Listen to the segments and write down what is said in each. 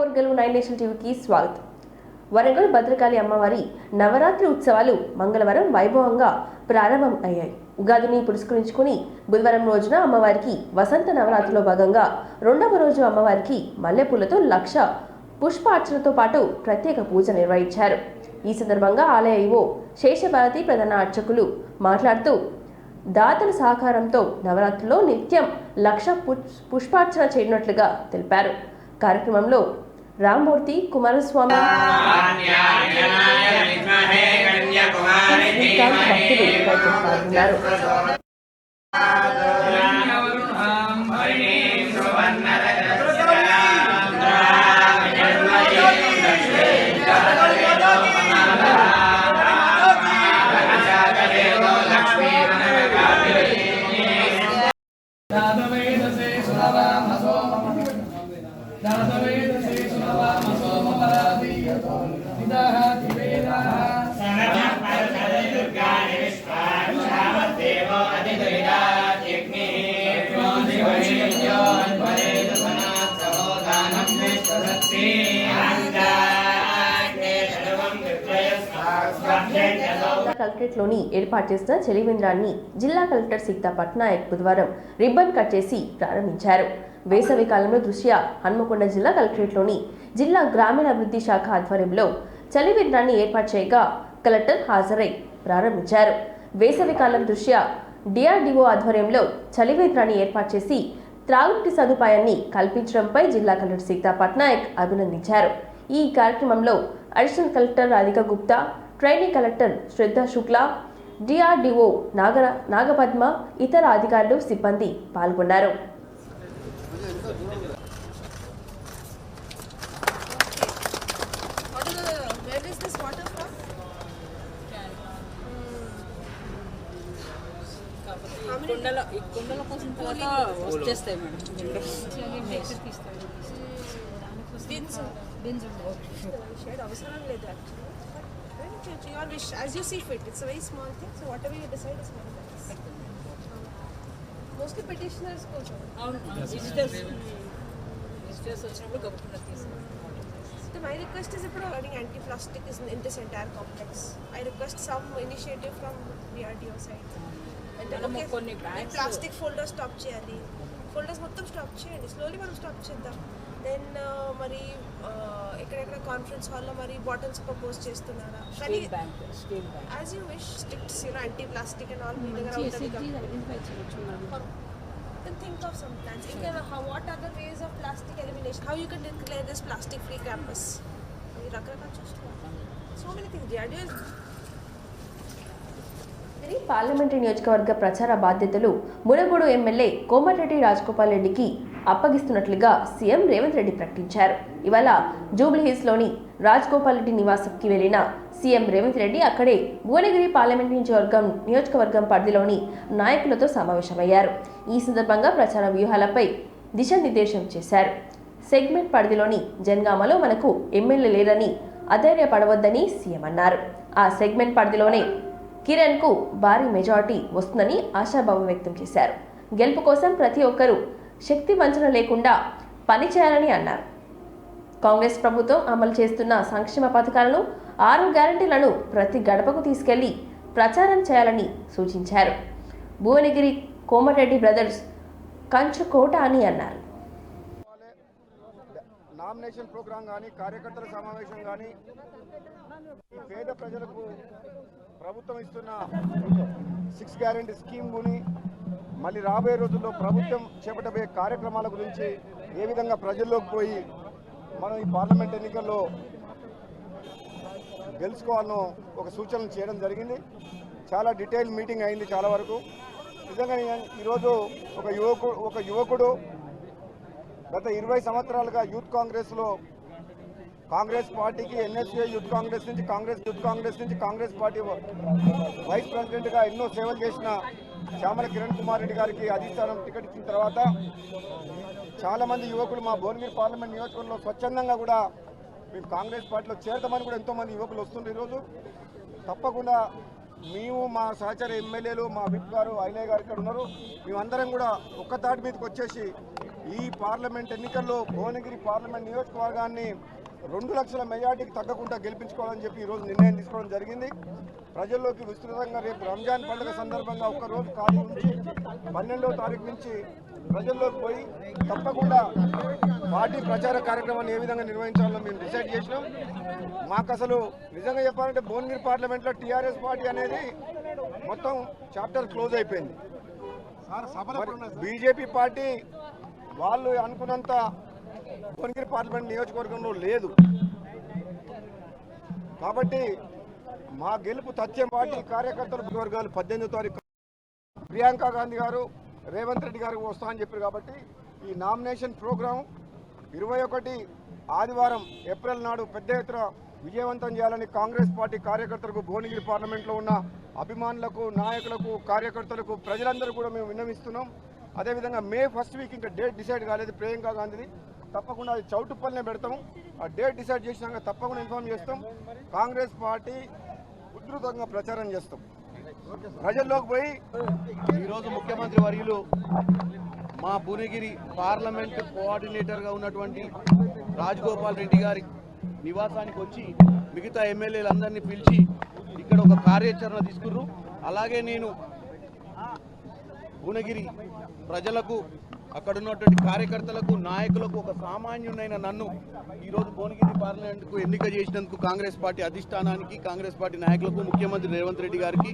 ఓర్గలు 9 national టీవీకి స్వాగతం. వరంగల్ భద్రకాళి అమ్మవారి నవరాత్రి ఉత్సవాలు మంగళవారం వైభవంగా ప్రారంభం అయ్యాయి. ఉగాదిని పురస్కరించుకుని బుధవారం రోజున అమ్మవారికి వసంత నవరాత్రిలో భాగంగా రెండవ రోజు అమ్మవారికి మల్లెపూలతో లక్ష పుష్పార్చనతో పాటు ప్రత్యేక పూజ నిర్వహించారు. ఈ సందర్భంగా ఆలయ ఈవో శేషభారతి ప్రధాన అర్చకులు మాట్లాడుతూ దాతల సహకారంతో నవరాత్రిలో నిత్యం లక్ష పుష్పార్చన చేయనున్నట్లుగా తెలిపారు. కార్యక్రమంలో రామ్మూర్తి, కుమారస్వామి భక్తులు పాల్గొన్నారు. కలెక్టరేట్లోని ఏర్పాటు చేసిన చలివేంద్రాన్ని జిల్లా కలెక్టర్ సీతా పట్నాయక్ బుధవారం రిబ్బన్ కట్ చేసి ప్రారంభించారు. వేసవి కాలంలో దృష్ట్యా హన్మకొండ జిల్లా కలెక్టరేట్లోని జిల్లా గ్రామీణాభివృద్ధి శాఖ ఆధ్వర్యంలో చలివేంద్రాన్ని ఏర్పాటు చేయగా కలెక్టర్ హాజరై ప్రారంభించారు. వేసవి కాలం దృష్ట్యా డిఆర్డీఓ ఆధ్వర్యంలో చలివేంద్రాన్ని ఏర్పాటు చేసి త్రాగునీటి సదుపాయాన్ని కల్పించడంపై జిల్లా కలెక్టర్ సీతా పట్నాయక్ అభినందించారు. ఈ కార్యక్రమంలో additional collector Radhika Gupta, trainee collector Shraddha Shukla, DRDO Nagapadma, ఇతర అధికారులు, సిబ్బంది పాల్గొన్నారు. కుండల కోసం వచ్చేస్తాయి మేడం. అవసరం లేదు. Your wish, as you see fit. It's a very small thing, so whatever you decide is fine. Mostly petitioners also. Visitors వచ్చినప్పుడు గబుక్కున తీసుకుంటాం. So my request is about regarding anti-plastic is in this entire complex. I request some initiative from DRDO side. And కొన్ని bags plastic folders stop చేయాలి. Folders మొత్తం stop చేయండి. Slowly మనం stop చేద్దాం. Then మరి ఎక్కడెక్కడ కాన్ఫరెన్స్ హాల్లో మరి బాటిల్స్ ప్రపోజ్ చేస్తున్నారా? కానీ as you wish strict anti plastic and all మీ దగ్గర ఉంటుంది. Then think of some plans. What are the ways of plastic elimination? How you can declare this plastic free campus? రకరకాల చూస్తున్నాం. So many things. Parliamentary నియోజకవర్గ ప్రచార బాధ్యతలు Munugode MLA Komatireddy Rajagopal రెడ్డికి అప్పగిస్తున్నట్లుగా CM Revanth Reddy ప్రకటించారు. ఇవాళ జూబ్లీహిల్స్లోని రాజగోపాల్ రెడ్డి నివాసంకి వెళ్లిన సీఎం రేవంత్ రెడ్డి అక్కడే భువనగిరి పార్లమెంట్ నియోజకవర్గం పరిధిలోని నాయకులతో సమావేశమయ్యారు. ఈ సందర్భంగా ప్రచార వ్యూహాలపై దిశానిర్దేశం చేశారు. సెగ్మెంట్ పరిధిలోని జనగామలో మనకు ఎమ్మెల్యే లేరని అధైర్యపడవద్దని సీఎం అన్నారు. ఆ సెగ్మెంట్ పరిధిలోనే కిరణ్కు భారీ మెజారిటీ వస్తుందని ఆశాభావం వ్యక్తం చేశారు. గెలుపు కోసం ప్రతి ఒక్కరూ శక్తి వంచన లేకుండా పనిచేయాలని అన్నారు. కాంగ్రెస్ ప్రభుత్వం అమలు చేస్తున్న సంక్షేమ పథకాలను 6 గ్యారంటీలను ప్రతి గడపకు తీసుకెళ్లి ప్రచారం చేయాలని సూచించారు. భువనగిరి కోమటిరెడ్డి బ్రదర్స్ కంచుకోట అని అన్నారు. నామినేషన్ ప్రోగ్రాం కానీ కార్యకర్తల సమావేశం కానీ పేద ప్రజలకు ప్రభుత్వం ఇస్తున్న 6 గ్యారెంటీ స్కీమ్ని మళ్ళీ రాబోయే రోజుల్లో ప్రభుత్వం చేపట్టబోయే కార్యక్రమాల గురించి ఏ విధంగా ప్రజల్లోకి పోయి మనం ఈ పార్లమెంట్ ఎన్నికల్లో గెలుచుకోవాలనో ఒక సూచనలు చేయడం జరిగింది. చాలా డీటెయిల్ మీటింగ్ అయింది చాలా వరకు. నిజంగా ఈరోజు ఒక యువకుడు గత 20 సంవత్సరాలుగా యూత్ కాంగ్రెస్లో కాంగ్రెస్ పార్టీకి ఎన్ఎస్ఏ యూత్ కాంగ్రెస్ నుంచి కాంగ్రెస్ పార్టీ వైస్ ప్రెసిడెంట్గా ఎన్నో సేవలు చేసిన చామల కిరణ్ కుమార్ రెడ్డి గారికి అధిష్టానం టికెట్ ఇచ్చిన తర్వాత చాలామంది యువకులు మా భువనగిరి పార్లమెంట్ నియోజకవర్గంలో స్వచ్ఛందంగా కూడా మేము కాంగ్రెస్ పార్టీలో చేరతామని కూడా ఎంతోమంది యువకులు వస్తుండ్రు. ఈరోజు తప్పకుండా మేము మా సహచర ఎమ్మెల్యేలు మా విప్ గారు ఐలయ్య గారు ఇక్కడ ఉన్నారు, మేమందరం కూడా ఒక్క తాటి మీదకి వచ్చేసి ఈ పార్లమెంట్ ఎన్నికల్లో భువనగిరి పార్లమెంట్ నియోజకవర్గాన్ని 2 లక్షల మెజార్టీకి తగ్గకుండా గెలిపించుకోవాలని చెప్పి ఈరోజు నిర్ణయం తీసుకోవడం జరిగింది. ప్రజల్లోకి విస్తృతంగా రేపు రంజాన్ పండుగ సందర్భంగా ఒక్కరోజు ఖాళీ నుంచి 12వ తారీఖు నుంచి ప్రజల్లోకి పోయి తప్పకుండా పార్టీ ప్రచార కార్యక్రమాన్ని ఏ విధంగా నిర్వహించాలో మేము డిసైడ్ చేసినాం. మాకు అసలు నిజంగా చెప్పాలంటే భువనగిరి పార్లమెంట్లో టీఆర్ఎస్ పార్టీ అనేది మొత్తం చాప్టర్ క్లోజ్ అయిపోయింది. బీజేపీ పార్టీ వాళ్ళు అనుకున్నంత భువనగిరి పార్లమెంట్ నియోజకవర్గంలో లేదు. కాబట్టి మా గెలుపు తథ్యం. పార్టీ కార్యకర్తల వర్గాలు 18వ తారీఖు ప్రియాంక గాంధీ గారు రేవంత్ రెడ్డి గారు వస్తా అని చెప్పారు. కాబట్టి ఈ నామినేషన్ ప్రోగ్రాం 21 ఆదివారం ఏప్రిల్ నాడు పెద్ద ఎత్తున విజయవంతం చేయాలని కాంగ్రెస్ పార్టీ కార్యకర్తలకు, భువనగిరి పార్లమెంట్లో ఉన్న అభిమానులకు, నాయకులకు, కార్యకర్తలకు, ప్రజలందరూ కూడా మేము విన్నవిస్తున్నాం. అదేవిధంగా మే 1st వీక్ ఇంకా డేట్ డిసైడ్ కాలేదు ప్రియాంక గాంధీది. తప్పకుండా అది చౌటుప్పల్నే పెడతాం. ఆ డేట్ డిసైడ్ చేసినాక తప్పకుండా ఇన్ఫార్మ్ చేస్తాం. కాంగ్రెస్ పార్టీ ఉధృతంగా ప్రచారం చేస్తాం. ప్రజల్లోకి పోయి ఈరోజు ముఖ్యమంత్రి వర్యులు మా భువనగిరి పార్లమెంట్ కోఆర్డినేటర్గా ఉన్నటువంటి రాజగోపాల్ రెడ్డి గారి నివాసానికి వచ్చి మిగతా ఎమ్మెల్యేలందరినీ పిలిచి ఇక్కడ ఒక కార్యాచరణ తీసుకుర్రు. అలాగే నేను భువనగిరి ప్రజలకు, అక్కడ ఉన్నటువంటి కార్యకర్తలకు, నాయకులకు, ఒక సామాన్యునైన నన్ను ఈరోజు భువనగిరి పార్లమెంట్కు ఎన్నిక చేసినందుకు కాంగ్రెస్ పార్టీ అధిష్టానానికి, కాంగ్రెస్ పార్టీ నాయకులకు, ముఖ్యమంత్రి రేవంత్ రెడ్డి గారికి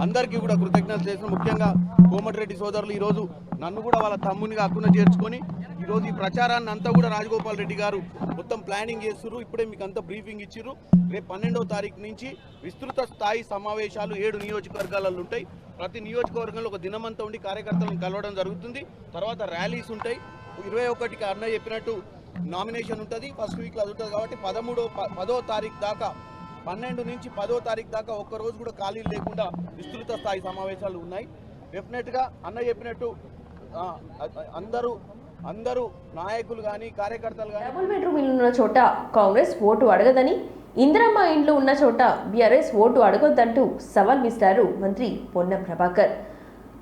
అందరికీ కూడా కృతజ్ఞతలు చేసిన. ముఖ్యంగా కోమటిరెడ్డి సోదరులు ఈరోజు నన్ను కూడా వాళ్ళ తమ్మునిగా హక్కున చేర్చుకొని ఈరోజు ఈ ప్రచారాన్ని అంతా కూడా రాజగోపాల్ రెడ్డి గారు మొత్తం ప్లానింగ్ చేస్తున్నారు. ఇప్పుడే మీకు అంతా బ్రీఫింగ్ ఇచ్చిర్రు. రేపు 12వ తారీఖు నుంచి విస్తృత స్థాయి సమావేశాలు 7 నియోజకవర్గాలలో ఉంటాయి. ప్రతి నియోజకవర్గంలో ఒక దినమంతా ఉండి కార్యకర్తలను కలవడం జరుగుతుంది. తర్వాత ర్యాలీస్ ఉంటాయి. 21కి అన్నయ్య చెప్పినట్టు నామినేషన్ ఉంటుంది. ఫస్ట్ వీక్లో అది ఉంటుంది. కాబట్టి 10వ తారీఖు దాకా, 12 నుంచి 10వ తారీఖు దాకా ఒక్కరోజు కూడా ఖాళీ లేకుండా విస్తృత స్థాయి సమావేశాలు ఉన్నాయి. డెఫినెట్గా అన్నయ్య చెప్పినట్టు అందరూ నాయకులు కానీ, కార్యకర్తలు కానీ, డబుల్ బెడ్రూమ్ ఇల్లు ఉన్న చోట కాంగ్రెస్ ఓటు అడగదని, ఇందిరమ్మ ఇండ్లు ఉన్న చోట బీఆర్ఎస్ ఓటు అడగొద్దంటూ సవాల్ విసిరారు మంత్రి పొన్నం ప్రభాకర్.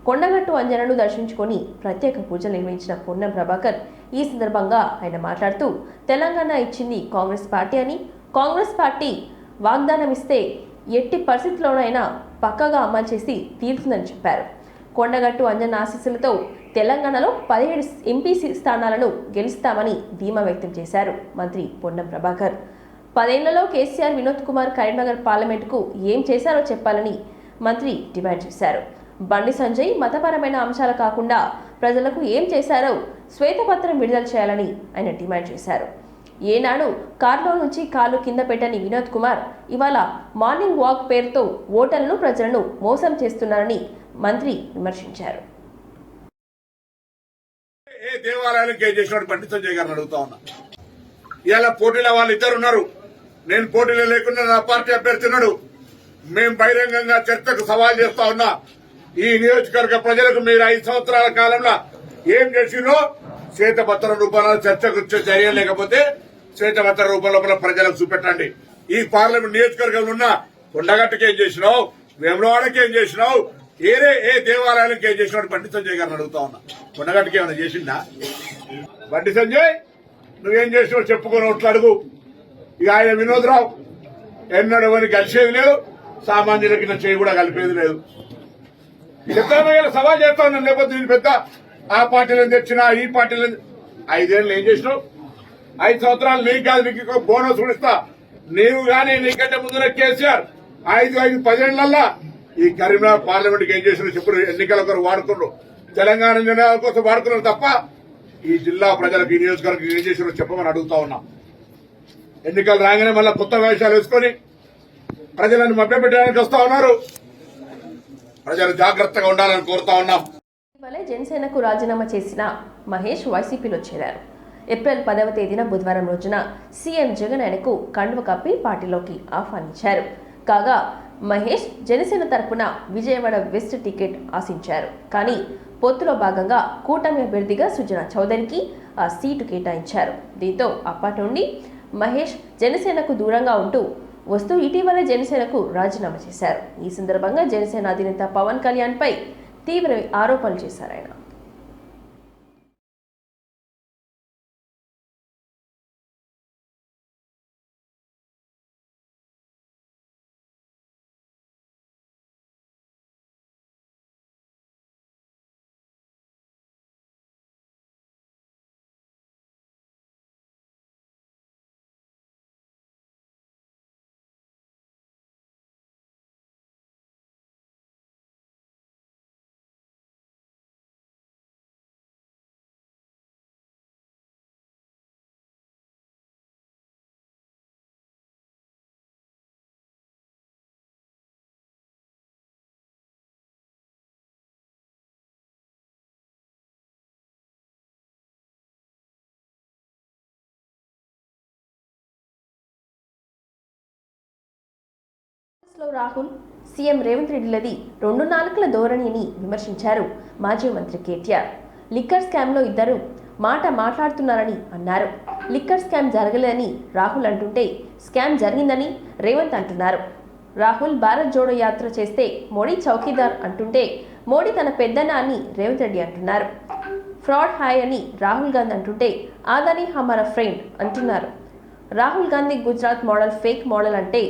కొండగట్టు అంజనను దర్శించుకొని ప్రత్యేక పూజలు నిర్వహించిన పొన్నం ప్రభాకర్ ఈ సందర్భంగా ఆయన మాట్లాడుతూ, తెలంగాణ ఇచ్చింది కాంగ్రెస్ పార్టీ అని, కాంగ్రెస్ పార్టీ వాగ్దానం ఇస్తే ఎట్టి పరిస్థితుల్లోనైనా పక్కగా అమలు చేసి తీరుతుందని చెప్పారు. కొండగట్టు అంజన ఆశీస్సులతో తెలంగాణలో 17 ఎంపీ స్థానాలను గెలుస్తామని ధీమా వ్యక్తం చేశారు మంత్రి పొన్నం ప్రభాకర్. 10 ఏళ్లలో కేసీఆర్, వినోద్ కుమార్ కరీంనగర్ పార్లమెంటుకు ఏం చేశారో చెప్పాలని మంత్రి డిమాండ్ చేశారు. బండి సంజయ్ మతపరమైన అంశాలు కాకుండా ప్రజలకు ఏం చేశారో శ్వేతపత్రం విడుదల చేయాలని ఆయన డిమాండ్ చేశారు. ఏనాడు కారులో నుంచి కాలు కింద పెట్టని వినోద్ కుమార్ ఇవాళ మార్నింగ్ వాక్ పేరుతో ఓటర్లను, ప్రజలను మోసం చేస్తున్నారని మంత్రి విమర్శించారు. ఏ దేవాలయానికి ఏం చేసినాడు పండిత్ సంజయ్ గారిని అడుగుతా ఉన్నా. ఇలా పోటీలో వాళ్ళు ఇద్దరు ఉన్నారు. నేను పోటీలో లేకుండా నా పార్టీ అభ్యర్థి ఉన్నాడు. మేము బహిరంగంగా చర్చకు సవాల్ చేస్తా ఉన్నా. ఈ నియోజకవర్గ ప్రజలకు మీరు 5 సంవత్సరాల కాలంలో ఏం చేసినో శ్వేతపత్ర రూపంలో చర్చకు చేయలేకపోతే శ్వేతపత్ర రూపంలో ప్రజలకు చూపెట్టండి. ఈ పార్లమెంట్ నియోజకవర్గంలో ఉన్న కొండగట్టుకి ఏం చేసినావు, వేములవాడకి ఏం చేసినావు, ఏ దేవాలయానికి ఏం చేసినాడు బండి సంజయ్ గారిని అడుగుతా ఉన్నా. కొండగట్టుకి ఏమైనా చేసిందా? బండి సంజయ్ నువ్వేం చేసినావు చెప్పుకొని ఓట్లు అడుగు. ఇక ఆయన వినోద్రావు ఎన్నడూ అని కలిసేది లేదు, సామాన్యులకి నా చేయి కూడా కలిపేది లేదు. సిద్ధరామయ్య సవాల్ చేస్తా ఉన్నాను. లేకపోతే నేను పెద్ద ఆ పార్టీలను తెచ్చినా, ఈ పార్టీలను 5 ఏళ్ళు ఏం చేసినావు? 5 సంవత్సరాలు నీకు కాదు, నీకు బోనస్ కూడా ఇస్తా. నీవు కానీ నీకంటే ముందున కేసీఆర్ 10 ఏళ్లల్లా ఈ కరీంనగర్ పార్లమెంట్కి ఏం చేసినా చెప్పుడు. ఎన్నికల కొరకు వాడుకున్నారు, తెలంగాణ నిర్ణయాల కోసం వాడుకున్నారు తప్ప ఈ జిల్లా ప్రజలకు, ఈ నియోజకవర్గం ఏం చేసినా చెప్పమని అడుగుతా ఉన్నాం. ఎన్నికలు రాగానే మళ్ళా కొత్త వేషాలు వేసుకొని ప్రజలను మభ్యపెట్టడానికి వస్తా ఉన్నారు. ప్రజలు జాగ్రత్తగా ఉండాలని కోరుతా ఉన్నాం. ఇటీవలే జనసేనకు రాజీనామా చేసిన మహేష్ వైసీపీలో చేరారు. ఏప్రిల్ 10వ తేదీన బుధవారం రోజున సీఎం జగన్ ఆయనకు కండువ కప్పి పార్టీలోకి ఆహ్వానించారు. కాగా మహేష్ జనసేన తరపున విజయవాడ వెస్ట్ టికెట్ ఆశించారు. కానీ పొత్తులో భాగంగా కూటమి అభ్యర్థిగా సుజనా చౌదరికి ఆ సీటు కేటాయించారు. దీంతో అప్పటి నుండి మహేష్ జనసేనకు దూరంగా ఉంటూ వస్తూ ఇటీవలే జనసేనకు రాజీనామా చేశారు. ఈ సందర్భంగా జనసేన అధినేత పవన్ కళ్యాణ్ పై తీవ్ర ఆరోపణలు చేశారు ఆయన. లో రాహుల్ సీఎం రేవంత్ రెడ్డిలది 2 నాలుకల ధోరణి అని విమర్శించారు మాజీ మంత్రి కేటీఆర్. లిక్కర్ స్కామ్లో ఇద్దరు మాట్లాడుతున్నారని అన్నారు. లిక్కర్ స్కామ్ జరగలేదని రాహుల్ అంటుంటే స్కామ్ జరిగిందని రేవంత్ అంటున్నారు. రాహుల్ భారత్ జోడో యాత్ర చేస్తే మోడీ చౌకీదార్ అంటుంటే మోడీ తన పెద్దన్న అని రేవంత్ రెడ్డి అంటున్నారు. ఫ్రాడ్ హాయ్ అని రాహుల్ గాంధీ అంటుంటే ఆదాని హమారా ఫ్రెండ్ అంటున్నారు. Rahul Gandhi Gujarat model fake model అంటే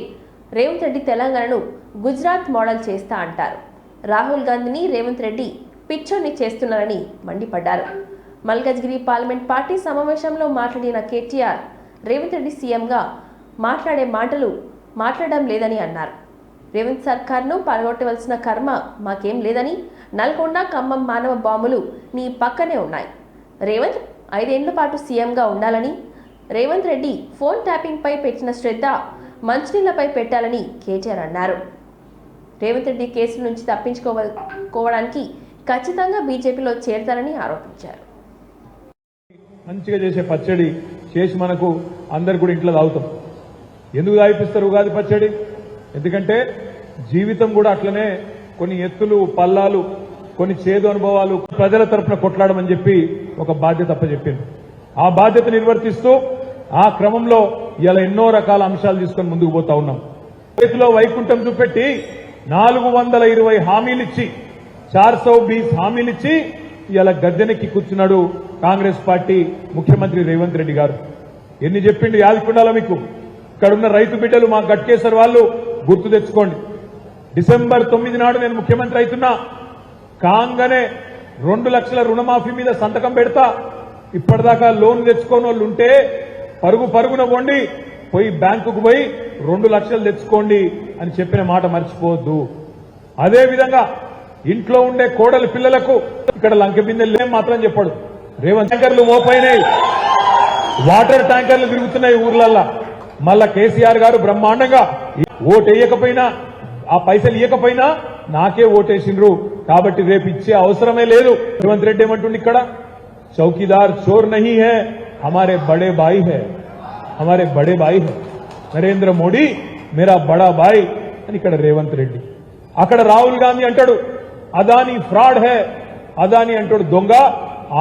రేవంత్ రెడ్డి తెలంగాణను గుజరాత్ మోడల్ చేస్తా అంటారు. రాహుల్ గాంధీని రేవంత్ రెడ్డి పిక్చర్ని చేస్తున్నారని మండిపడ్డారు. మల్కజ్గిరి పార్లమెంట్ పార్టీ సమావేశంలో మాట్లాడిన కేటీఆర్ రేవంత్ రెడ్డి సీఎంగా మాట్లాడడం లేదని అన్నారు. రేవంత్ సర్కార్ను పడగొట్టవలసిన కర్మ మాకేం లేదని, నల్గొండ ఖమ్మం మానవ బాంబులు నీ పక్కనే ఉన్నాయి. రేవంత్ 5 ఏళ్ల పాటు సీఎంగా ఉండాలని, రేవంత్ రెడ్డి ఫోన్ ట్యాపింగ్పై పెట్టిన శ్రద్ధ మంచినీళ్లపై పెట్టాలని కేటీఆర్ అన్నారు. రేవంత్ రెడ్డి కేసుల నుంచి తప్పించుకోవడానికి ఖచ్చితంగా బీజేపీలో చేరతారని ఆరోపించారు. మంచిగా చేసే పచ్చడి చేసి మనకు అందరు కూడా ఇంట్లో తాగుతాం. ఎందుకు తాగిపిస్తారు ఉగాది పచ్చడి? ఎందుకంటే జీవితం కూడా అట్లనే కొన్ని ఎత్తులు పల్లాలు, కొన్ని చేదు అనుభవాలు, ప్రజల తరపున కొట్లాడమని చెప్పి ఒక బాధ్యత అప్పచెప్పింది. ఆ బాధ్యత నిర్వర్తిస్తూ ఆ క్రమంలో ఇలా ఎన్నో రకాల అంశాలు తీసుకొని ముందుకు పోతా ఉన్నాం. చేతిలో వైకుంఠం చూపెట్టి 420 హామీలిచ్చి 420 హామీలిచ్చి ఇలా గద్దెనెక్కి కూర్చున్నాడు కాంగ్రెస్ పార్టీ ముఖ్యమంత్రి రేవంత్ రెడ్డి గారు. ఎన్ని చెప్పిండు యాదకుండాలో మీకు. ఇక్కడున్న రైతు బిడ్డలు మా గట్కేసర్ వాళ్ళు గుర్తు తెచ్చుకోండి. డిసెంబర్ 9 నాడు నేను ముఖ్యమంత్రి అవుతున్నా కాంగానే 2 లక్షల రుణమాఫీ మీద సంతకం పెడతా, ఇప్పటిదాకా లోన్ తెచ్చుకోని వాళ్ళు ఉంటే పరుగున వండి పోయి బ్యాంకుకు పోయి 2 లక్షలు తెచ్చుకోండి అని చెప్పిన మాట మర్చిపోవద్దు. అదేవిధంగా ఇంట్లో ఉండే కోడలి పిల్లలకు ఇక్కడ లంక బిందెలు మాత్రం చెప్పాడు రేవంత్. ట్యాంకర్లు మోపైనాయి, వాటర్ ట్యాంకర్లు తిరుగుతున్నాయి ఊర్లల్లా. మళ్ళా కేసీఆర్ గారు బ్రహ్మాండంగా ఓటు వేయకపోయినా, ఆ పైసలు ఇవ్వకపోయినా నాకే ఓటేసిండ్రు కాబట్టి రేపు ఇచ్చే అవసరమే లేదు. రేవంత్ రెడ్డి ఏమంటుండి ఇక్కడ, చౌకీదార్ చోర్ నహీ హై, हमारे बड़े भाई है, हमारे बड़े भाई है, నరేంద్ర మోడీ మేరా బడా భాయ్ అని ఇక్కడ రేవంత్ రెడ్డి. అక్కడ రాహుల్ గాంధీ అంటాడు అదానీ ఫ్రాడ్ హే, అదానీ అంటాడు దొంగ.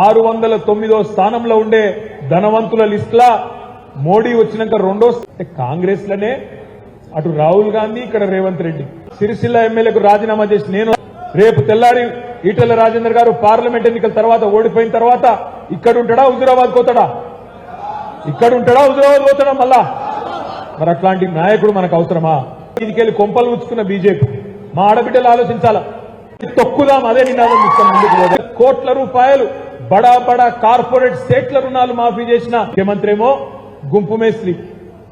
609వ స్థానంలో ఉండే ధనవంతుల లిస్టులా మోడీ వచ్చినాక రెండో కాంగ్రెస్ లోనే అటు రాహుల్ గాంధీ ఇక్కడ రేవంత్ రెడ్డి. సిరిసిల్ల ఎమ్మెల్యేకు రాజీనామా చేసి నేను రేపు తెల్లారి ఈటెల రాజేందర్ గారు పార్లమెంట్ ఎన్నికల తర్వాత ఓడిపోయిన తర్వాత ఇక్కడ ఉంటాడా హుజురాబాద్ పోతాడా? ఇక్కడ ఉంటాడా హుజురాబాద్ పోతాడా? మళ్ళా మరి అట్లాంటి నాయకుడు మనకు అవసరమా? దీనికెళ్ళి కొంపలు ఉంచుకున్న బీజేపీ మా ఆడబిడ్డలు ఆలోచించాలా. తొక్కుదాం అదే నినాదం ఇస్తాం ముందుకు. కోట్ల రూపాయలు బడా కార్పొరేట్ స్టేట్ల రుణాలు మాఫీ చేసిన ముఖ్యమంత్రి ఏమో గుంపు మేస్త్రి,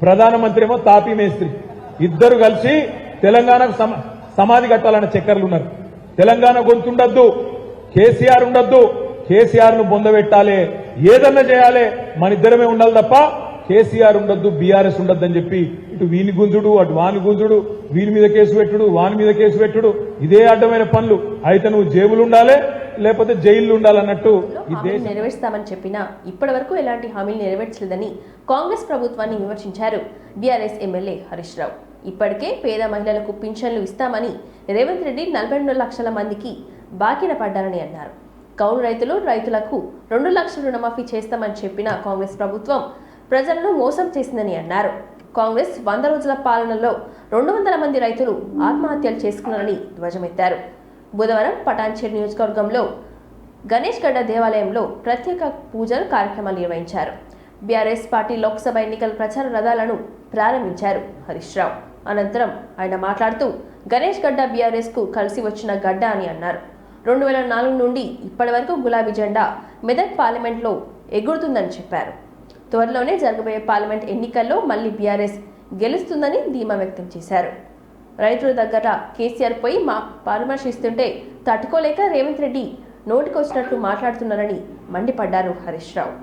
ప్రధానమంత్రి ఏమో తాపీ మేస్త్రి. ఇద్దరు కలిసి తెలంగాణకు సమాధి కట్టాలన్న చక్కర్లున్నారు. తెలంగాణ గొంతుండద్దు, కేసీఆర్ ఉండద్దు, కేసీఆర్ ను బొందబెట్టాలి, ఏదన్నా చేయాలి, మన ఇద్దరమే ఉండాలి తప్ప కేసీఆర్ ఉండద్దు, బీఆర్ఎస్ ఉండద్దు అని చెప్పి ఇటు వీని గుంజుడు అటు వాని గుంజుడు, వీని మీద కేసు పెట్టుడు వాని మీద కేసు పెట్టుడు, ఇదే అడ్డమైన పనులు. అయితే నువ్వు జేబులు ఉండాలి లేకపోతే జైలు ఉండాలన్నట్టు నెరవేర్స్తామని చెప్పినా ఇప్పటి వరకు ఎలాంటి హామీలు నెరవేర్చలేదని కాంగ్రెస్ ప్రభుత్వాన్ని విమర్శించారు బీఆర్ఎస్ ఎమ్మెల్యే హరీష్ రావు. ఇప్పటికే పేద మహిళలకు పింఛన్లు ఇస్తామని రేవంత్ రెడ్డి 42 లక్షల మందికి బాకీన పడ్డారని అన్నారు. కౌలు రైతులకు 2 లక్షల రుణమాఫీ చేస్తామని చెప్పిన కాంగ్రెస్ ప్రభుత్వం ప్రజలను మోసం చేసిందని అన్నారు. కాంగ్రెస్ 100 రోజుల పాలనలో 200 మంది రైతులు ఆత్మహత్యలు చేసుకున్నారని ధ్వజమెత్తారు. బుధవారం పటాన్చేరు నియోజకవర్గంలో గణేష్ గడ్డ దేవాలయంలో ప్రత్యేక పూజలు కార్యక్రమాలు నిర్వహించారు. బీఆర్ఎస్ పార్టీ లోక్సభ ఎన్నికల ప్రచార రథాలను ప్రారంభించారు హరీష్ రావు. అనంతరం ఆయన మాట్లాడుతూ గణేష్ గడ్డ బీఆర్ఎస్ కు కలిసి వచ్చిన గడ్డ అని అన్నారు. 2004 నుండి ఇప్పటి వరకు గులాబీ జెండా మెదక్ పార్లమెంట్లో ఎగురుతుందని చెప్పారు. త్వరలోనే జరగబోయే పార్లమెంట్ ఎన్నికల్లో మళ్లీ బీఆర్ఎస్ గెలుస్తుందని ధీమా వ్యక్తం చేశారు. రైతుల దగ్గర కేసీఆర్ పోయి పరామర్శిస్తుంటే తట్టుకోలేక రేవంత్ రెడ్డి నోటికొచ్చినట్లు మాట్లాడుతున్నారని మండిపడ్డారు హరీష్ రావు.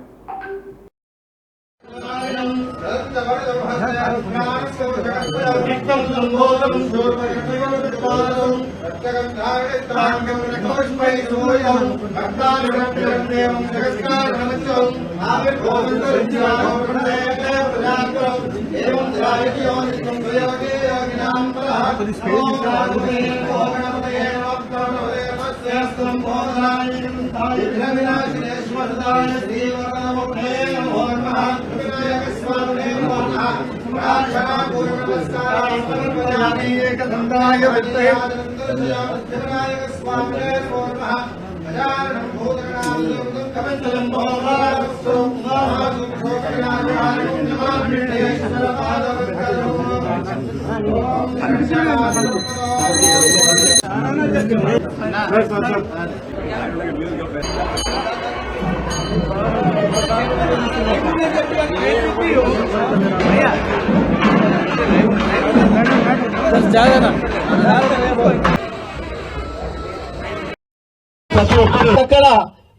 అక్కడ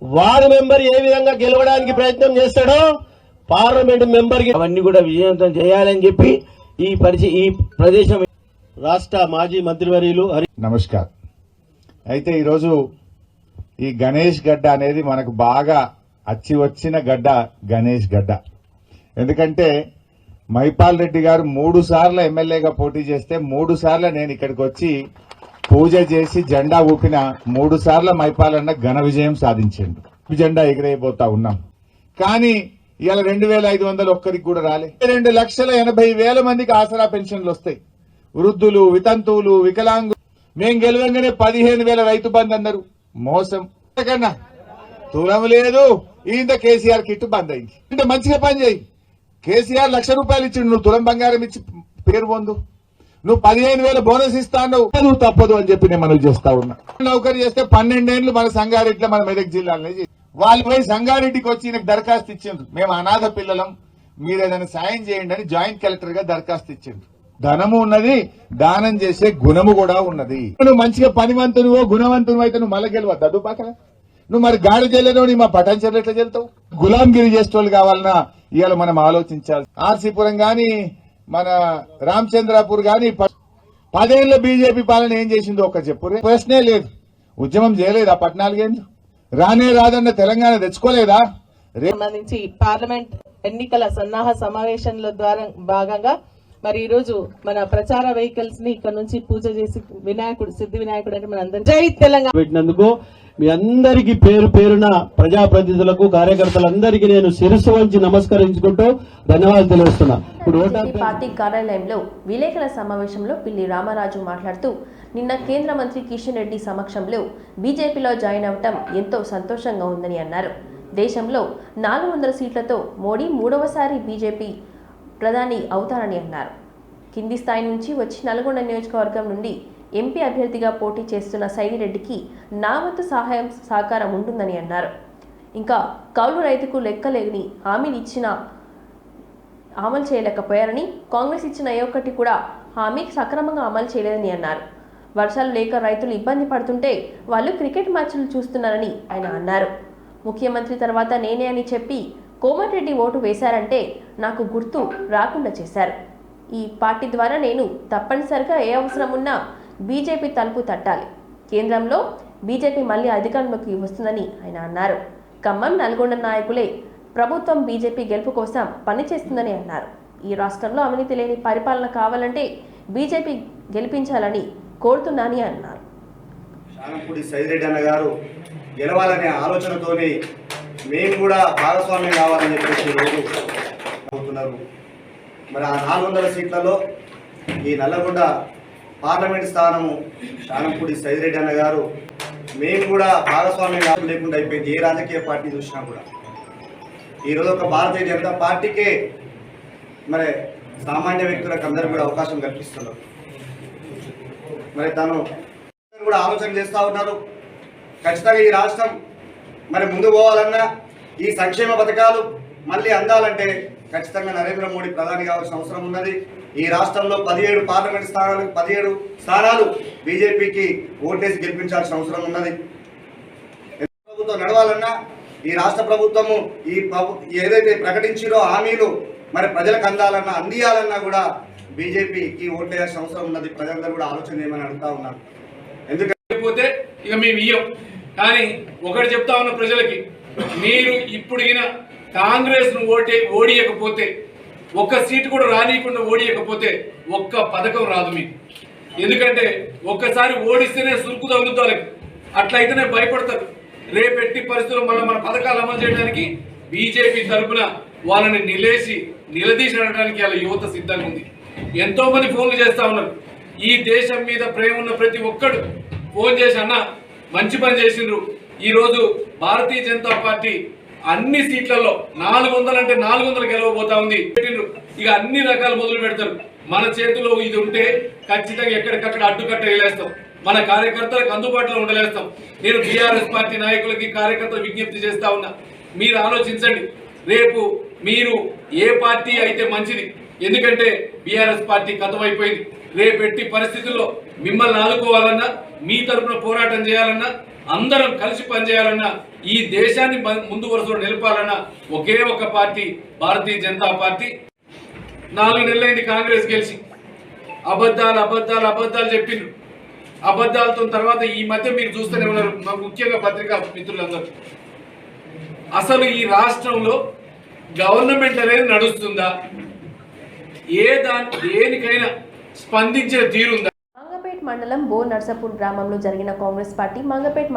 వార్డు మెంబర్ ఏ విధంగా గెలవడానికి ప్రయత్నం చేస్తాడో పార్లమెంట్ మెంబర్ కి అవన్నీ కూడా విజయవంతం చేయాలని చెప్పి ఈ ప్రదేశం రాష్ట్ర మాజీ మంత్రివర్యులు నమస్కారం. అయితే ఈరోజు ఈ గణేష్ గడ్డ అనేది మనకు బాగా అచ్చి వచ్చిన గడ్డ గణేష్ గడ్డ. ఎందుకంటే మైపాల్ రెడ్డి గారు 3 సార్లు ఎమ్మెల్యేగా పోటీ చేస్తే 3 సార్లు నేను ఇక్కడికి వచ్చి పూజ చేసి జెండా ఊపిన 3 సార్లు మైపాలన్న ఘన విజయం సాధించిండు. జెండా ఎగిరైపోతా ఉన్నాం. కానీ ఇవాళ 2500 ఒక్కరికి కూడా రాలే. 2,80,000 మందికి ఆసరా పెన్షన్లు వస్తాయి. వృద్ధులు, వితంతువులు, వికలాంగులు. మేం గెలవంగానే 15,000 రైతు బంధు అన్నారు. మోసం కన్నా తులం లేదు. ఇంత కేసీఆర్ కిట్టు బంద్ అయింది. ఇంత మంచిగా పని చేయి. కేసీఆర్ ₹1,00,000 ఇచ్చిండు, నువ్వు తులం బంగారం ఇచ్చి పేరు పొందు. నువ్వు 15,000 బోనస్ ఇస్తాను, నువ్వు తప్పదు అని చెప్పి నేను మనవి చేస్తా ఉన్నా. నౌకరీ చేస్తే 12 ఏళ్లు మన సంగారెడ్డిలో మన మెదక్ జిల్లాలో వాళ్ళు పోయి సంగారెడ్డికి వచ్చి ఈయనకు దరఖాస్తు ఇచ్చిండ్రు. మేము అనాథ పిల్లలం, మీరు ఏదైనా సాయం చేయండి అని జాయింట్ కలెక్టర్ గా దరఖాస్తు ఇచ్చిండ్రు. ధనము ఉన్నది, దానం చేసే గుణము కూడా ఉన్నది. నువ్వు మంచిగా పనివంతునువో గుణవంతును అయితే నువ్వు మళ్ళీ గెలవద్దు. అదు పక్కన నువ్వు మరి గాడి చెల్లెనో నీ మా పటాన్చర్లు ఎట్లా చెల్తావు? గులాంగిరి చేసేటోళ్ళు కావాలన్నా ఇవాళ మనం ఆలోచించాలి. ఆర్సీపురం గాని మన రామచంద్రాపూర్ గాని 10 ఏళ్ల బీజేపీ పాలన ఏం చేసిందో ఒక్క చెప్పు. ప్రశ్నే లేదు. ఉద్యమం చేయలేదా? 14 ఏళ్ళు రానే రాదన్న తెలంగాణ తెచ్చుకోలేదా? సంబంధించి పార్లమెంట్ ఎన్నికల సన్నాహ సమావేశంలో ద్వారా భాగంగా మరి ఈ రోజు మన ప్రచార వెహికల్స్ ని ఇక్కడ నుంచి పూజ చేసి వినాయకుడు, సిద్ధి వినాయకుడు అంటే మన అందరి జై తెలంగాణ పెట్టినందుకు మీ అందరికీ పేరు పేరున ప్రజాప్రతినిధులకు, కార్యకర్తలందరికీ నేను శిరస్సు వంచి నమస్కరించుకుంటూ ధన్యవాదాలు తెలుస్తున్నా. ఇప్పుడు పార్టీ కార్యాలయంలో విలేకరుల సమావేశంలో పిల్లి రామరాజు మాట్లాడుతూ, నిన్న కేంద్ర మంత్రి కిషన్ రెడ్డి సమక్షంలో బీజేపీలో జాయిన్ అవటం ఎంతో సంతోషంగా ఉందని అన్నారు. దేశంలో 400 సీట్లతో మోడీ 3వసారి బీజేపీ ప్రధాని అవుతారని అన్నారు. కింది స్థాయి నుంచి వచ్చి నల్గొండ నియోజకవర్గం నుండి ఎంపీ అభ్యర్థిగా పోటీ చేస్తున్న సైదిరెడ్డికి నా వంతు సహాయం సహకారం ఉంటుందని అన్నారు. ఇంకా కౌలు రైతుకు లెక్కలేని హామీలు ఇచ్చినా అమలు చేయలేకపోయారని, కాంగ్రెస్ ఇచ్చిన ఏ ఒక్కటి కూడా హామీ సక్రమంగా అమలు చేయలేదని అన్నారు. వర్షాలు లేక రైతులు ఇబ్బంది పడుతుంటే వాళ్ళు క్రికెట్ మ్యాచ్లు చూస్తున్నారని ఆయన అన్నారు. ముఖ్యమంత్రి తర్వాత నేనే అని చెప్పి కోమటిరెడ్డి ఓటు వేశారంటే నాకు గుర్తు రాకుండా చేశారు. ఈ పార్టీ ద్వారా నేను తప్పనిసరిగా ఏ అవసరం ఉన్నా బీజేపీ తలుపు తట్టాలి. కేంద్రంలో బీజేపీ మళ్లీ అధికారంలోకి వస్తుందని ఆయన అన్నారు. ఖమ్మం, నల్గొండ నాయకులే ప్రభుత్వం బీజేపీ గెలుపు కోసం పనిచేస్తుందని అన్నారు. ఈ రాష్ట్రంలో అవినీతి లేని పరిపాలన కావాలంటే బీజేపీ గెలిపించాలని కోరుతున్నానని అన్నారు. శానంపూడి సైదిరెడ్డి అన్న గారు గెలవాలనే ఆలోచనతోని మేము కూడా భాగస్వామ్యం కావాలని చెప్పేసి రోజు అవుతున్నారు. మరి ఆ 400 సీట్లలో ఈ నల్లగొండ పార్లమెంట్ స్థానము శానంపూడి సైదిరెడ్డి అన్న గారు మేము కూడా భాగస్వామ్యం లేకుండా అయిపోయింది. ఏ రాజకీయ పార్టీ చూసినా కూడా ఈరోజు ఒక భారతీయ జనతా పార్టీకే మరి సామాన్య వ్యక్తులకు అందరూ కూడా అవకాశం కల్పిస్తున్నారు. మరి తను కూడా ఆలోచన చేస్తూ ఉన్నారు. ఖచ్చితంగా ఈ రాష్ట్రం మరి ముందు పోవాలన్నా, ఈ సంక్షేమ పథకాలు మళ్ళీ అందాలంటే ఖచ్చితంగా నరేంద్ర మోడీ ప్రధాని కావాల్సిన అవసరం ఉన్నది. ఈ రాష్ట్రంలో 17 పార్లమెంట్ స్థానాలకు 17 స్థానాలు బీజేపీకి ఓటేసి గెలిపించాల్సిన అవసరం ఉన్నది. ప్రభుత్వం నడవాలన్నా, ఈ రాష్ట్ర ప్రభుత్వము ఏదైతే ప్రకటించిరో హామీలు మరి ప్రజలకు అందియాలన్నా కూడా బీజేపీకి ఓటేయాల్సిన అవసరం ఉన్నది. ప్రజలందరూ కూడా ఆలోచన చేయమని అడుగుతా ఉన్నాను. ఎందుకంటే ఇక మేము ఇయ్యం. కానీ ఒకటి చెప్తా ఉన్న ప్రజలకి, మీరు ఇప్పుడు కాంగ్రెస్ ను ఓడియకపోతే, ఒక్క సీటు కూడా రానియకుండా ఓడియకపోతే ఒక్క పథకం రాదు మీకు. ఎందుకంటే ఒక్కసారి ఓడిస్తేనే సురుకు తగులుతుంది వాళ్ళకి, అట్లయితేనే భయపడతారు. రేపెట్టి పరిస్థితుల్లో మన పథకాలు అమలు చేయడానికి బీజేపీ తరఫున వాళ్ళని నిలదీసి అడగడానికి వాళ్ళ యువత సిద్ధంగా ఉంది. ఎంతో మంది ఫోన్లు చేస్తా ఉన్నారు. ఈ దేశం మీద ప్రేమ ఉన్న ప్రతి ఒక్కడు ఫోన్ చేసి అన్న మంచి పని చేసిండ్రు, ఈరోజు భారతీయ జనతా పార్టీ అన్ని సీట్లలో 400 అంటే 400 గెలవబోతా ఉంది. ఇక అన్ని రకాలు మొదలు పెడతారు. మన చేతిలో ఇది ఉంటే ఖచ్చితంగా ఎక్కడికక్కడ అడ్డుకట్ట వేలేస్తాం, మన కార్యకర్తలకు అందుబాటులో ఉండలేస్తాం. నేను బీఆర్ఎస్ పార్టీ నాయకులకి కార్యకర్తలు విజ్ఞప్తి చేస్తా ఉన్నా, మీరు ఆలోచించండి. రేపు మీరు ఏ పార్టీ అయితే మంచిది, ఎందుకంటే బీఆర్ఎస్ పార్టీ కథమైపోయింది. రేపెట్టి పరిస్థితుల్లో మిమ్మల్ని ఆదుకోవాలన్నా, మీ తరఫున పోరాటం చేయాలన్నా, అందరం కలిసి పనిచేయాలన్నా, ఈ దేశాన్ని ముందు వరుసలో నిలపాలన్నా ఒకే ఒక పార్టీ భారతీయ జనతా పార్టీ. 4 నెలలైంది కాంగ్రెస్ గెలిచి. అబద్ధాలు చెప్పిండ్రు. అబద్ధాలతో తర్వాత ఈ మధ్య మీరు చూస్తూనే ఉన్నారు, ముఖ్యంగా పత్రికా మిత్రులందరూ. అసలు ఈ రాష్ట్రంలో గవర్నమెంట్ అనేది నడుస్తుందా? దేనికైనా స్పందించిన తీరుందా? మంగపేట్ మండలం బో నర్సాపూర్ గ్రామంలో జరిగిన కాంగ్రెస్ పార్టీ మంగపేట్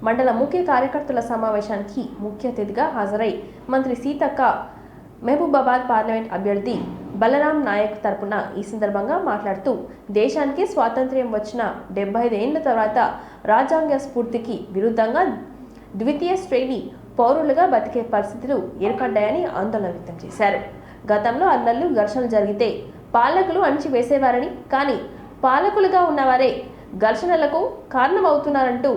మండల ముఖ్య కార్యకర్తల సమావేశానికి ముఖ్య అతిథిగా హాజరై మంత్రి సీతక్క మహబూబాబాద్ పార్లమెంట్ అభ్యర్థి బలరాం నాయక్ తరపున ఈ సందర్భంగా మాట్లాడుతూ, దేశానికి స్వాతంత్ర్యం వచ్చిన 75 ఏళ్ల తర్వాత రాజ్యాంగ స్ఫూర్తికి విరుద్ధంగా ద్వితీయ శ్రేణి పౌరులుగా బతికే పరిస్థితులు ఏర్పడ్డాయని ఆందోళన వ్యక్తం చేశారు. గతంలో అల్లర్లు ఘర్షణలు జరిగితే పాలకులు అణిచివేసేవారని, కానీ పాలకులుగా ఉన్నవారే ఘర్షణలకు కారణమవుతున్నారంటూ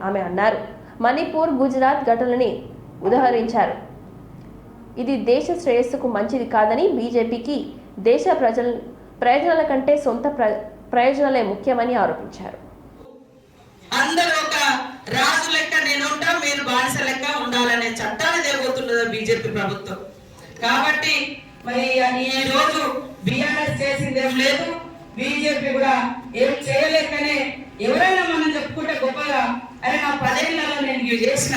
ఆమె అన్నారు. మణిపూర్, గుజరాత్ ఘటనలని ఉదహరించారు. ఇది దేశ శ్రేయస్సుకు మంచిది కాదని, బీజేపీకి దేశ ప్రయోజనాల కంటే సొంత ప్రయోజనాలే ముఖ్యమని ఆరోపించారు. అందరూ ఒక రాజు లెక్క నేనుంటా, మీరు బానిస లెక్క ఉండాలనే చట్టాన్ని జరుగుతున్నది బీజేపీ ప్రభుత్వం. కాబట్టి మరి ఈ రోజు బీఆర్ఎస్ చేసింది ఏం లేదు, బీజేపీ కూడా ఏం చేయలేకనే ఎవరైనా మనం చెప్పుకుంటే గొప్పగా, అరే నా 10 ఏళ్లలో నేను ఇవి చేసిన,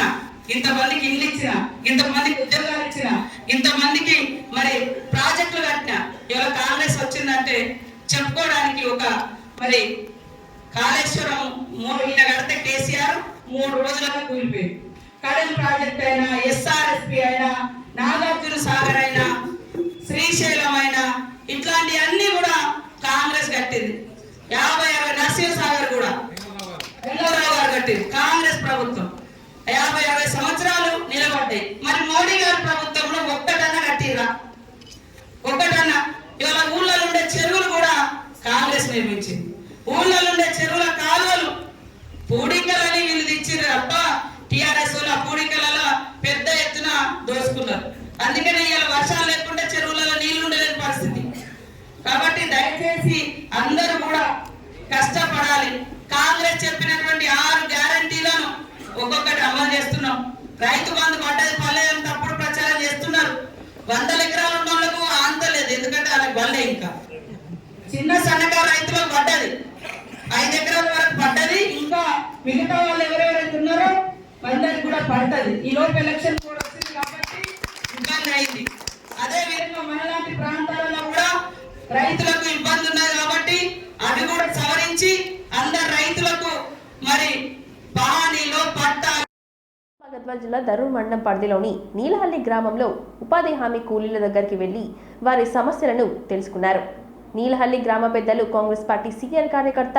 ఇంతమందికి ఇల్లు ఇచ్చిన, ఇంతమందికి ఉద్యోగాలు ఇచ్చిన, ఇంతమందికి మరి ప్రాజెక్టులు కట్టిన, ఇవాళ కాంగ్రెస్ వచ్చిందంటే చెప్పుకోవడానికి ఒక మరి కాళేశ్వరం ఈయన కడితే కేసీఆర్ 3 రోజులలో కూలిపోయింది. కడల్ ప్రాజెక్ట్ అయినా, ఎస్ఆర్ఎస్పి అయినా, నాగార్జున సాగర్ అయినా, శ్రీశైలం అయినా, ఇట్లాంటి అన్ని కూడా కాంగ్రెస్ కట్టింది. 50 నర్సింహ సాగర్ కూడా వెంకటరావు గారు కట్టింది. కాంగ్రెస్ ప్రభుత్వం 50 సంవత్సరాలు నిలబడ్డాయి. మరి మోడీ గారి ప్రభుత్వంలో ఒక్కటన్నా కట్టిరా? ఒక్కటన్నా? ఇవాళ ఊళ్ళలో ఉండే చెరువులు కూడా కాంగ్రెస్ నిర్మించింది. ఊళ్ళలో ఉండే చెరువుల కాలువలు పూడికలని వీళ్ళు తెచ్చిర్రు తప్ప టీఆర్ఎస్ ఆ పూడికలలో పెద్ద ఎత్తున దోసుకున్నారు. అందుకనే ఇవాళ వర్షాలు లేకుండా చెరువులలో నీళ్లు ఉండలేని పరిస్థితి. కాబట్టి దయచేసి అందరూ కూడా కష్టపడాలి. కాంగ్రెస్ చెప్పినటువంటి 6 గ్యారంటీలను ఒక్కొక్కటి అమలు చేస్తున్నాం. రైతు బంధు పడ్డది పర్లేదని తప్పుడు ప్రచారం చేస్తున్నారు. 100 ఎకరాలు ఉన్న వాళ్ళకు ఆంతలేదు, ఎందుకంటే వాళ్ళకి వల్లే. ఇంకా చిన్న సన్నకారు రైతులకు పడ్డది, 5 ఎకరాల వరకు పడ్డది. ఇంకా మిగతా వాళ్ళు ఎవరెవరైతే ఉన్నారో అందరికి కూడా పడుతుంది. ఈ లోపు ఎలక్షన్ కూడా వచ్చింది కాబట్టి ఇబ్బంది అయింది. అదే విధంగా మనలాంటి ప్రాంతాలలో కూడా రైతులకు ఇబ్బంది ఉన్నది కాబట్టి అవి కూడా సవరించి అందరు రైతులకు మరి బాణీలో పట్టా. గద్వాల్ జిల్లా దరూర్ మండలం పరిధిలోని నీలహల్లి గ్రామంలో ఉపాధి హామీ కూలీల దగ్గరికి వెళ్లి వారి సమస్యలను తెలుసుకున్నారు. నీలహల్లి గ్రామ పెద్దలు కాంగ్రెస్ పార్టీ సీనియర్ కార్యకర్త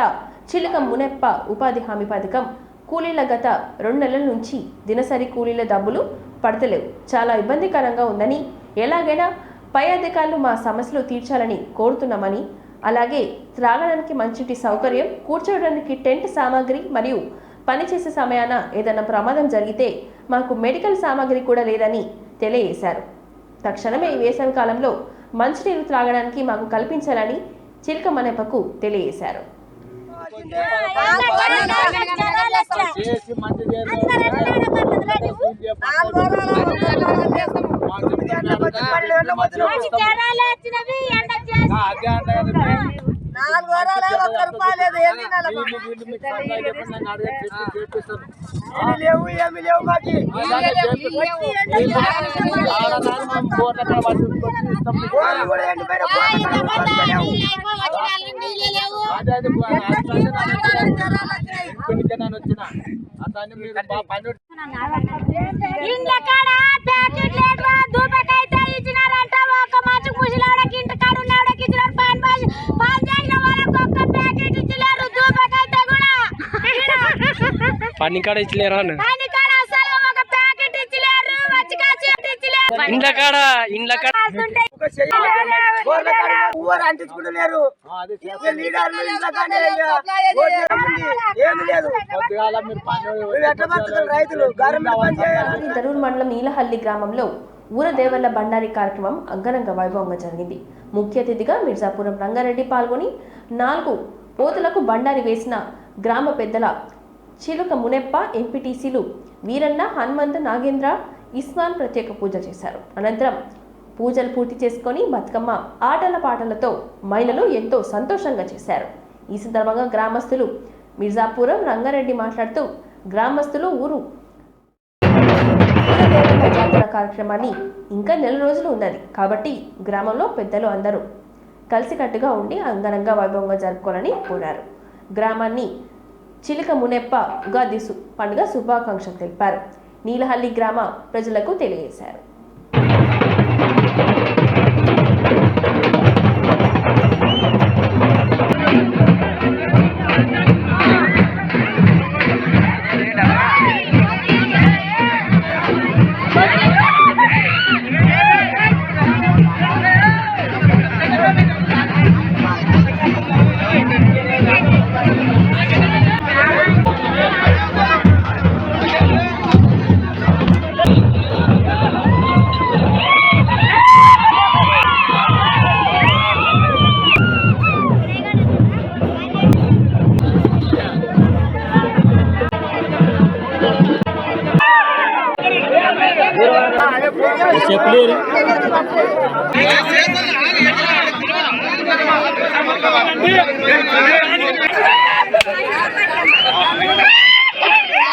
చిలక మునెప్ప ఉపాధి హామీ పథకం కూలీల గత 2 నెలల నుంచి దినసరి కూలీల డబ్బులు పడతలేవు, చాలా ఇబ్బందికరంగా ఉందని, ఎలాగైనా పై అధికారులు మా సమస్యలు తీర్చాలని కోరుతున్నామని, అలాగే త్రాగడానికి మంచిటి సౌకర్యం, కూర్చోవడానికి టెంట్ సామాగ్రి మరియు పనిచేసే సమయాన ఏదైనా ప్రమాదం జరిగితే మాకు మెడికల్ సామాగ్రి కూడా లేదని తెలియజేశారు. తక్షణమే ఈ వేసవి కాలంలో మంచినీరు త్రాగడానికి మాకు కల్పించాలని చిలక మునెప్పకు తెలియజేశారు. పని కాడ ఇచ్చలేరా ఇండ్ల కాడ దరూర్ మండలం నీలహల్లి గ్రామంలో ఊరదేవల్ల బండారి కార్యక్రమం అంగరంగ వైభవంగా జరిగింది. ముఖ్య అతిథిగా మిర్జాపురం రంగారెడ్డి పాల్గొని 4 పోతులకు బండారి వేసిన గ్రామ పెద్దల చిలుక మునెప్ప, ఎంపీటీసీలు వీరన్న, హనుమంత్, నాగేంద్ర, ఇస్మాన్ ప్రత్యేక పూజ చేశారు. అనంతరం పూజలు పూర్తి చేసుకొని బతుకమ్మ ఆటల పాటలతో మహిళలు ఎంతో సంతోషంగా చేశారు. ఈ సందర్భంగా గ్రామస్తులు మిర్జాపురం రంగారెడ్డి మాట్లాడుతూ గ్రామస్తులు ఊరు జాతర కార్యక్రమాన్ని ఇంకా 4 రోజులు ఉన్నది కాబట్టి గ్రామంలో పెద్దలు అందరూ కలిసికట్టుగా ఉండి అంగరంగ వైభవంగా జరుపుకోవాలని కోరారు. గ్రామాన్ని చిలుక మునెప్ప ఉగాది పండుగ శుభాకాంక్షలు తెలిపారు. నీలహల్లి గ్రామ ప్రజలకు తెలియజేశారు.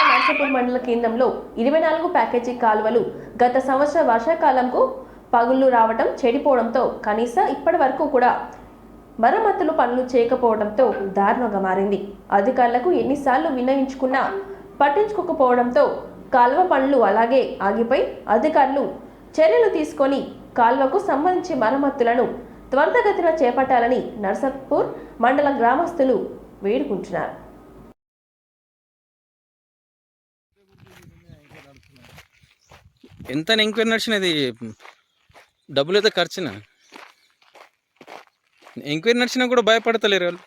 నర్సాపూర్ మండల కేంద్రంలో 24 ప్యాకేజీ కాలువలు గత సంవత్సర వర్షాకాలంకు పగుళ్లు రావడం, చెడిపోవడంతో కనీసం ఇప్పటి వరకు కూడా మరమ్మతులు పనులు చేయకపోవడంతో దారుణంగా మారింది. అధికారులకు ఎన్నిసార్లు విన్నవించుకున్నా పట్టించుకోకపోవడంతో కాలువ పనులు అలాగే ఆగిపోయి అధికారులు చర్యలు తీసుకొని కాలువకు సంబంధించి మరమ్మతులను త్వరితగతిన చేపట్టాలని నర్సాపూర్ మండల గ్రామస్తులు వేడుకుంటున్నారు. ఎంత ఎంక్వైరీ నడిచినది, డబ్బులు అయితే ఖర్చునా, ఎంక్వైరీ నడిచినా కూడా భయపడతలేరు వాళ్ళు.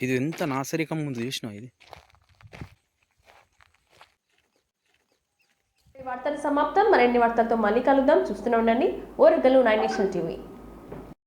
ఇది ఎంత నాసరికం ముందు చూసినా. ఇది వార్తలు సమాప్తం. మరిన్ని వార్తలతో మళ్ళీ కలుద్దాం. చూస్తూనే ఉండండి ఓరుగల్లు 9 నేషనల్ టీవీ.